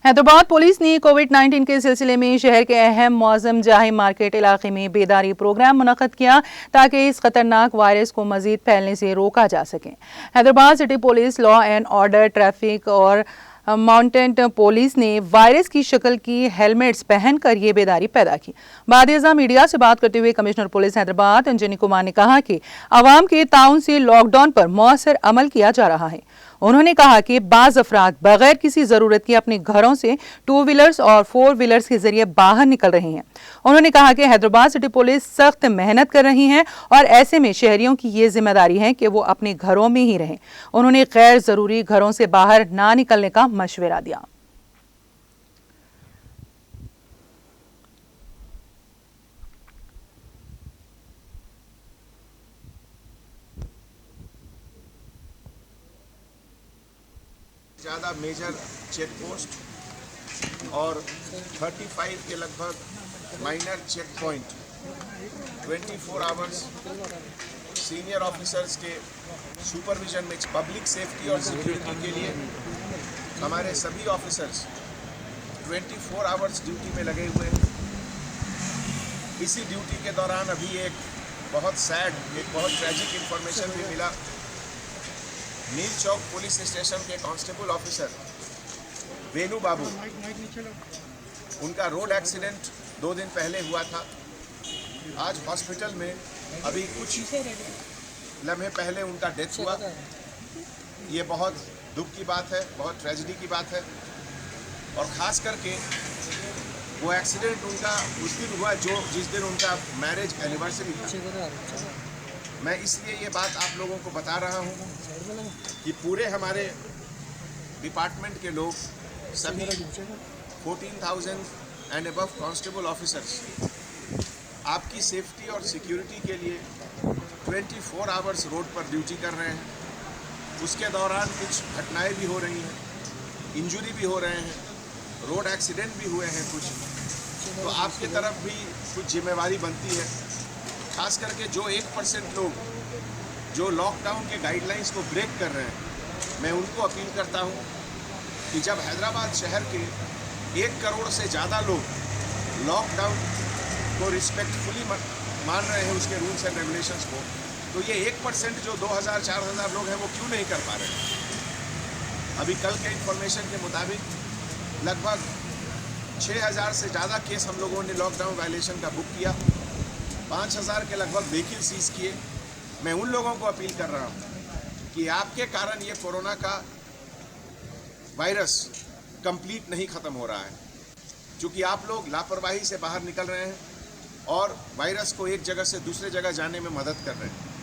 Hyderabad police ने कोविड-19 के सिलसिले में शहर के अहम मौज़म जाहि मार्केट इलाके में बेदारी प्रोग्राम मुनक़्क़द किया ताकि इस खतरनाक वायरस को मज़ीद फैलने से रोका जा सके। Hyderabad city police, law and order, traffic और माउंटेन पुलिस ने वायरस की शक्ल की हेलमेट्स पहनकर ये बेदारी पैदा की। बाद-ए-ज़ा मीडिया से बात करते हुए कमिश्नर पुलिस हैदराबाद अंजनी कुमार ने कहा कि आवाम के ताउन से लॉकडाउन पर मौसर अमल किया जा रहा है। उन्होंने कहा कि बाज़ अफराद बगैर किसी ज़रूरत के अपने घरों से 2 व्हीलर्स और 4 व्हीलर्स के जरिए बाहर निकल रहे हैं। उन्होंने कहा कि हैदराबाद सिटी पुलिस सख्त मेहनत कर रही है और ऐसे में शहरियों की ये जिम्मेदारी है कि वो अपने घरों में ही रहें। उन्होंने गैर ज़रूरी घरों से बाहर ना निकलने का मशवरा दिया। ज़्यादा मेजर चेक पोस्ट और 35 के लगभग minor check point 24 hours senior officers के सुपरविजन में पब्लिक सेफ्टी और सिक्योरिटी के लिए हमारे सभी ऑफिसर्स 24 आवर्स ड्यूटी में लगे हुए हैं। इसी ड्यूटी के दौरान अभी एक बहुत ट्रैजिक इंफॉर्मेशन भी मिला। नील चौक पुलिस स्टेशन के कांस्टेबल ऑफिसर वेणु बाबू, उनका रोड एक्सीडेंट 2 दिन पहले हुआ था। आज हॉस्पिटल में अभी कुछ लम्हे पहले उनका डेथ हुआ। ये बहुत दुख की बात है, बहुत ट्रेजेडी की बात है। और ख़ास करके वो एक्सीडेंट उनका उस दिन हुआ जिस दिन उनका मैरिज एनिवर्सरी था। मैं इसलिए ये बात आप लोगों को बता रहा हूँ कि पूरे हमारे डिपार्टमेंट के लोग सभी 14,000 एंड अबव कांस्टेबल ऑफिसर्स आपकी सेफ्टी और सिक्योरिटी के लिए 24 आवर्स रोड पर ड्यूटी कर रहे हैं। उसके दौरान कुछ घटनाएं भी हो रही हैं, इंजरी भी हो रहे हैं, रोड एक्सीडेंट भी हुए हैं कुछ। तो आपकी तरफ भी कुछ जिम्मेवारी बनती है। खास करके जो 1% लोग जो लॉकडाउन के गाइडलाइंस को ब्रेक कर रहे हैं, मैं उनको अपील करता हूं कि जब हैदराबाद शहर के 1 करोड़ से ज़्यादा लोग लॉकडाउन को रिस्पेक्टफुली मान रहे हैं, उसके रूल्स एंड रेगुलेशंस को, तो ये 1% जो 2,000-4,000 लोग हैं वो क्यों नहीं कर पा रहे हैं। अभी कल के इंफॉर्मेशन के मुताबिक लगभग 6,000 से ज़्यादा केस हम लोगों ने लॉकडाउन वायलेशन का बुक किया। 5,000 के लगभग व्हीकल सीज किए। मैं उन लोगों को अपील कर रहा हूं कि आपके कारण ये कोरोना का वायरस कंप्लीट नहीं ख़त्म हो रहा है, क्योंकि आप लोग लापरवाही से बाहर निकल रहे हैं और वायरस को एक जगह से दूसरे जगह जाने में मदद कर रहे हैं।